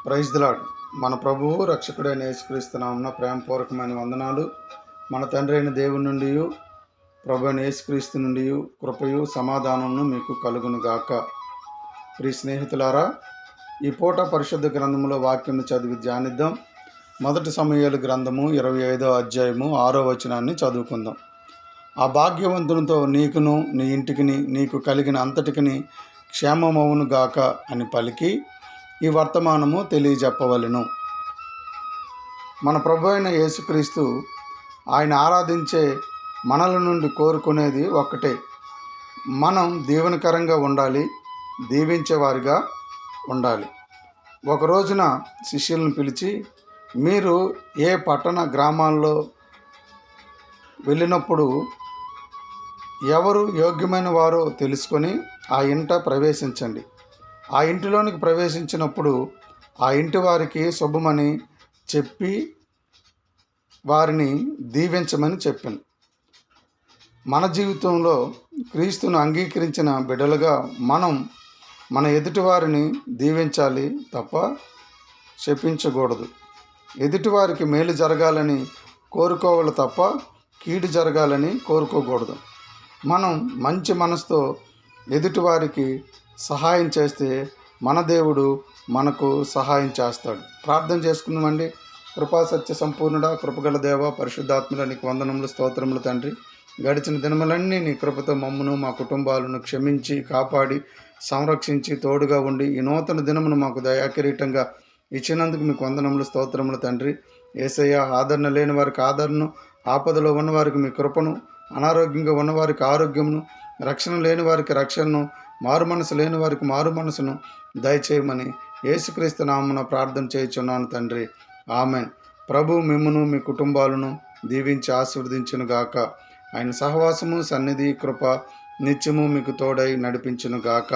Praise the lord. మన ప్రభువు రక్షకుడైన యేసుక్రీస్తు నామమున ప్రేమపూర్వకమైన వందనాలు. మన తండ్రి అయిన దేవుని నుండి, ప్రభు అయిన యేసుక్రీస్తు నుండి కృపయు సమాధానమును మీకు కలుగును గాక. ప్రియ స్నేహితులారా, ఈ పూట పరిశుద్ధ గ్రంథములో వాక్యము చదివి ధ్యానిద్దాం. 1 సమూయేలు గ్రంథము 25వ అధ్యాయము 6వ వచనాన్ని చదువుకుందాం. ఆ భాగ్యవంతునితో నీకును నీ ఇంటికిని నీకు కలిగిన అంతటికిని క్షేమమవును గాక అని పలికి ఈ వర్తమానము తెలియజెప్పవలెను. మన ప్రభు అయిన యేసుక్రీస్తు ఆయన ఆరాధించే మనల నుండి కోరుకునేది ఒక్కటే, మనం దీవెనకరంగా ఉండాలి, దీవించేవారిగా ఉండాలి. ఒక రోజున శిష్యులను పిలిచి, మీరు ఏ పట్టణ గ్రామాల్లో వెళ్ళినప్పుడు ఎవరు యోగ్యమైన వారో తెలుసుకొని ఆ ఇంట ప్రవేశించండి. ఆ ఇంటిలోనికి ప్రవేశించినప్పుడు ఆ ఇంటి వారికి శుభమని చెప్పి వారిని దీవించమని చెప్పాను. మన జీవితంలో క్రీస్తును అంగీకరించిన బిడ్డలుగా మనం మన ఎదుటివారిని దీవించాలి తప్ప శపించకూడదు. ఎదుటివారికి మేలు జరగాలని కోరుకోవాలి తప్ప కీడు జరగాలని కోరుకోకూడదు. మనం మంచి మనసుతో ఎదుటివారికి సహాయం చేస్తే మన దేవుడు మనకు సహాయం చేస్తాడు. ప్రార్థన చేసుకుందామండి. కృపా సత్య సంపూర్ణుడా, కృపగల దేవ, పరిశుద్ధాత్మల నీకు వందనములు, స్తోత్రములు తండ్రి. గడిచిన దినములన్నీ నీ కృపతో మమ్మను మా కుటుంబాలను క్షమించి కాపాడి సంరక్షించి తోడుగా ఉండి ఈ నూతన దినమును మాకు దయాకిరీటంగా ఇచ్చినందుకు మీకు వందనములు, స్తోత్రములు తండ్రి. యేసయ్య, ఆదరణ లేని వారికి ఆదరణను, ఆపదలో ఉన్నవారికి మీ కృపను, అనారోగ్యంగా ఉన్నవారికి ఆరోగ్యమును, రక్షణ లేని వారికి రక్షణను, మారు మనసు లేని వారికి మారు మనసును దయచేయమని యేసుక్రీస్తు నామమున ప్రార్థన చేయుచున్నాను తండ్రి. ఆమెన్. ప్రభు మిమ్మును మీ కుటుంబాలను దీవించి ఆశీర్వదించును గాక. ఆయన సహవాసము, సన్నిధి, కృప నిత్యము మీకు తోడై నడిపించును గాక.